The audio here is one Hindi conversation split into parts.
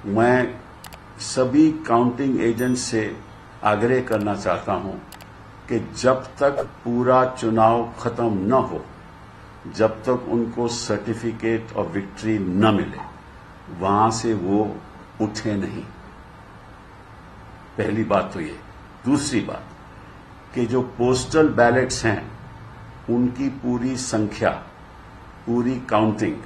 मैं सभी काउंटिंग एजेंट से आग्रह करना चाहता हूं कि जब तक पूरा चुनाव खत्म न हो, जब तक उनको सर्टिफिकेट ऑफ विक्ट्री न मिले, वहां से वो उठे नहीं। पहली बात तो ये। दूसरी बात कि जो पोस्टल बैलेट्स हैं उनकी पूरी संख्या, पूरी काउंटिंग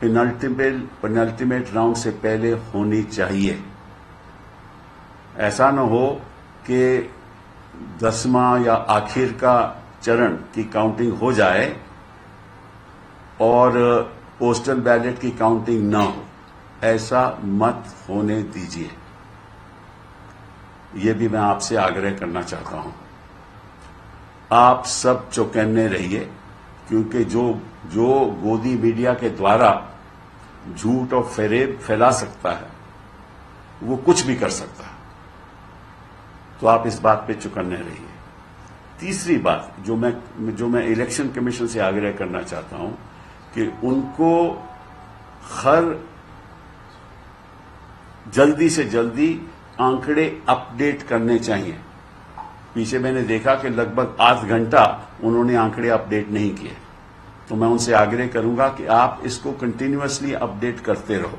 पेनल्टीमेट राउंड से पहले होनी चाहिए। ऐसा न हो कि 10वां या आखिर का चरण की काउंटिंग हो जाए और पोस्टल बैलेट की काउंटिंग न हो। ऐसा मत होने दीजिए। ये भी मैं आपसे आग्रह करना चाहता हूं। आप सब चौकन्ने रहिए, क्योंकि जो गोदी मीडिया के द्वारा झूठ और फेरेब फैला सकता है वो कुछ भी कर सकता है। तो आप इस बात पे चौकन्ने रहिए। तीसरी बात जो मैं इलेक्शन कमीशन से आग्रह करना चाहता हूं कि उनको हर जल्दी से जल्दी आंकड़े अपडेट करने चाहिए। पीछे मैंने देखा कि लगभग आध घंटा उन्होंने आंकड़े अपडेट नहीं किए। तो मैं उनसे आग्रह करूंगा कि आप इसको कंटिन्यूअसली अपडेट करते रहो।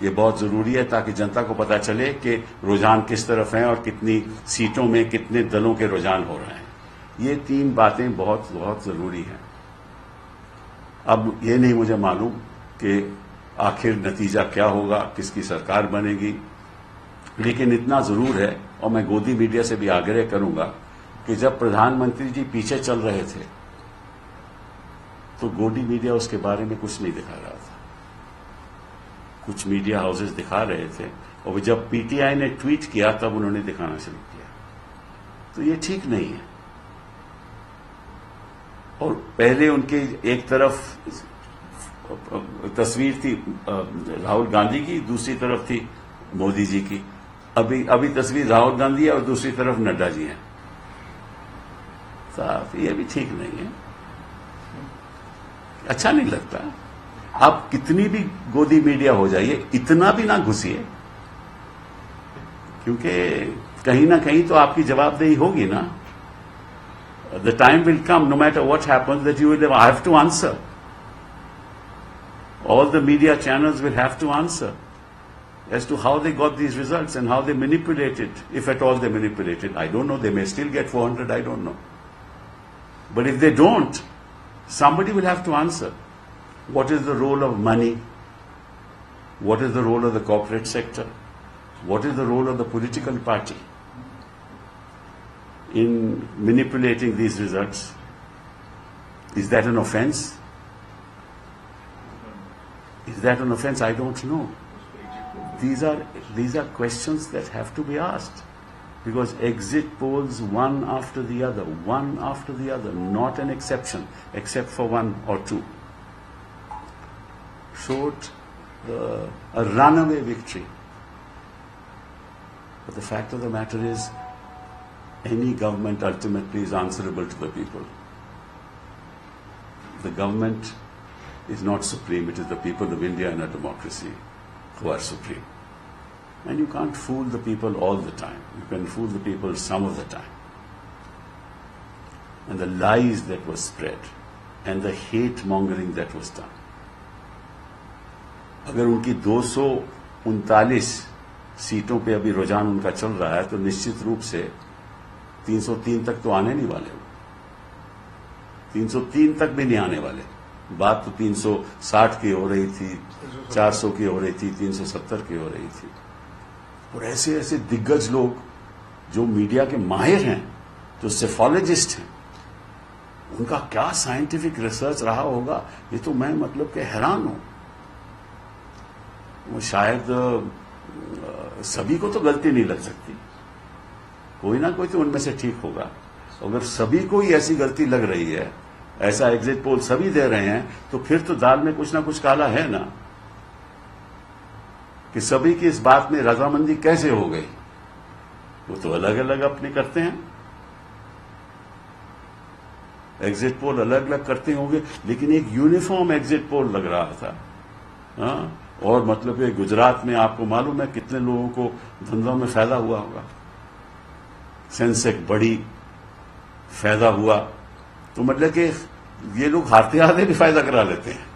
ये बहुत जरूरी है ताकि जनता को पता चले कि रुझान किस तरफ हैं और कितनी सीटों में कितने दलों के रुझान हो रहे हैं। ये 3 बातें बहुत बहुत जरूरी हैं। अब ये नहीं मुझे मालूम कि आखिर नतीजा क्या होगा, किसकी सरकार बनेगी, लेकिन इतना जरूर है और मैं गोदी मीडिया से भी आग्रह करूंगा कि जब प्रधानमंत्री जी पीछे चल रहे थे तो गोदी मीडिया उसके बारे में कुछ नहीं दिखा रहा था। कुछ मीडिया हाउसेस दिखा रहे थे और जब पीटीआई ने ट्वीट किया तब उन्होंने दिखाना शुरू किया। तो ये ठीक नहीं है। और पहले उनके एक तरफ तस्वीर थी राहुल गांधी की, दूसरी तरफ थी मोदी जी की। अभी तस्वीर राहुल गांधी है और दूसरी तरफ नड्डा जी हैं। साहब ये भी ठीक नहीं है, अच्छा नहीं लगता। आप कितनी भी गोदी मीडिया हो जाइए, इतना भी ना घुसिए, क्योंकि कहीं ना कहीं तो आपकी जवाबदेही होगी ना। The time will come, no matter what happens, that you will have to answer. All the media channels will have to answer as to how they got these results and how they manipulated, if at all they manipulated. I don't know, they may still get 400, I don't know. But if they don't, somebody will have to answer. What is the role of money? What is the role of the corporate sector? What is the role of the political party in manipulating these results? Is that an offense? Is that an offense? I don't know. These are questions that have to be asked, because exit polls one after the other, not an exception, except for one or two, showed a runaway victory. But the fact of the matter is, any government ultimately is answerable to the people. The government is not supreme, it is the people of India in a democracy who are supreme. And you can't fool the people all the time. You can fool the people some of the time. And the lies that were spread and the hate mongering that was done. अगर उनकी 239 सीटों पे अभी रुझान उनका चल रहा है तो निश्चित रूप से 303 तक तो आने नहीं वाले। 303 तक भी नहीं आने वाले। बात तो 360 की हो रही थी, 400 की हो रही थी, 370 की हो रही थी। और ऐसे ऐसे दिग्गज लोग जो मीडिया के माहिर हैं, जो सेफोलॉजिस्ट हैं, उनका क्या साइंटिफिक रिसर्च रहा होगा, ये तो मैं मतलब कि हैरान हूं। वो शायद सभी को तो गलती नहीं लग सकती, कोई ना कोई तो उनमें से ठीक होगा। अगर सभी को ही ऐसी गलती लग रही है, ऐसा एग्जिट पोल सभी दे रहे हैं, तो फिर तो दाल में कुछ ना कुछ काला है ना। कि सभी की इस बात में रजामंदी कैसे हो गई, वो तो अलग अलग अपने करते हैं। एग्जिट पोल अलग अलग करते होंगे, लेकिन एक यूनिफॉर्म एग्जिट पोल लग रहा था। और मतलब कि गुजरात में आपको मालूम है कितने लोगों को धंधों में फायदा हुआ होगा, सेंसेक्स बड़ी, फायदा हुआ। तो मतलब कि ये लोग हारते हारते भी फायदा करा लेते हैं।